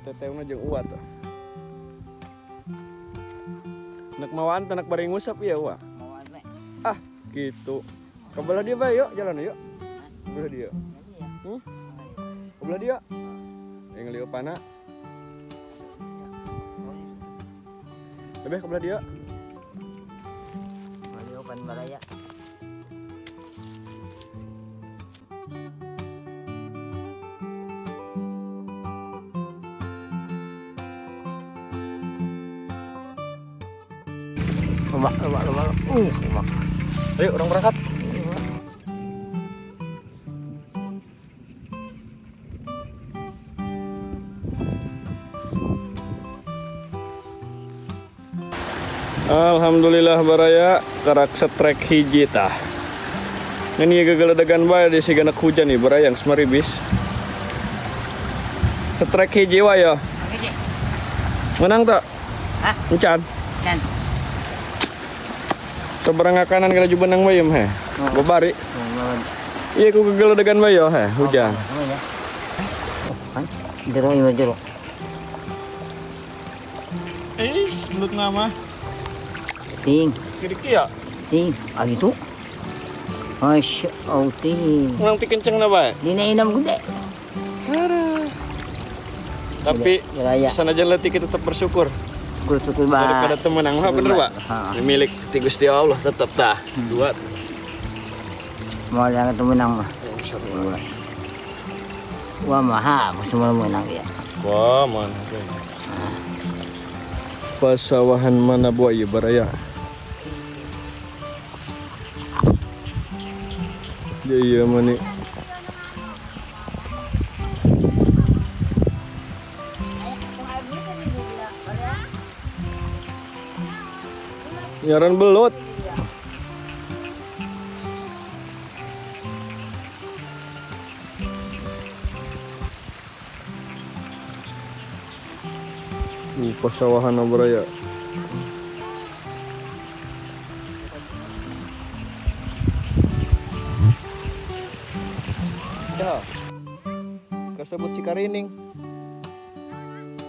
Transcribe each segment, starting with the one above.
tetehna jeung Uwa tuh. Nak mawaan tanak bareng ngusap ya Uwa. Mawaan we. Ah, gitu. Kebelah dia bae yuk, jalan yuk. Kebelah dia. Kebelah dia. Yang lieu pana. Lebih kebelah dia. Lieu pan baraya. Lama. Ayo orang berangkat. Alhamdulillah baraya karak setrek hiji tah. Ini gegeledegan bae di siganak hujan nih barayang semaribis. Setrek hiji wae ya. Menang tak? Hah? Encan. Kan. Seberang kanan kena juga benang bayam he. Babari. Iya ku gegeledegan bae ya he hujan. Jero. Menurut nama Ting. sedikit ya. Ting. Ah gitu. Masya Allah ting. Nang ti kenceng na bae. Di nainam gede. Tapi Baraya. sana aja letih kita tetap bersyukur. Syukur Daripada bah. temenang mah bener Pak. Ini milik ti Gusti Allah tetap tah. Dua. Mau yang ketemu nang mah. Wah maha, semua menang ya. Wah, mana. Pasawahan mana buaya baraya. Ya iya mani. Nyaran belut. Ini pasawahan baraya. Ya. Kasebut Cikarining.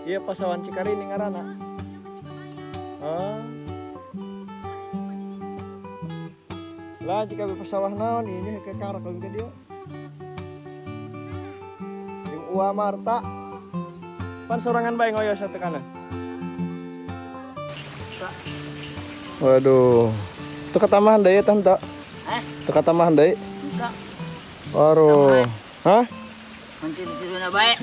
Iya pasawan Cikarining ngaranna. Ah. Lah jika pesawah naon ini ke karak lagi ke dia. Yang Uwa Marta. Pan sorangan bae ngoyo sa tekanan. Waduh. Itu katamahan deui tanta. Hah? Itu katamahan deui. Enggak. Waduh. Hah? Mancing-mancing na baik.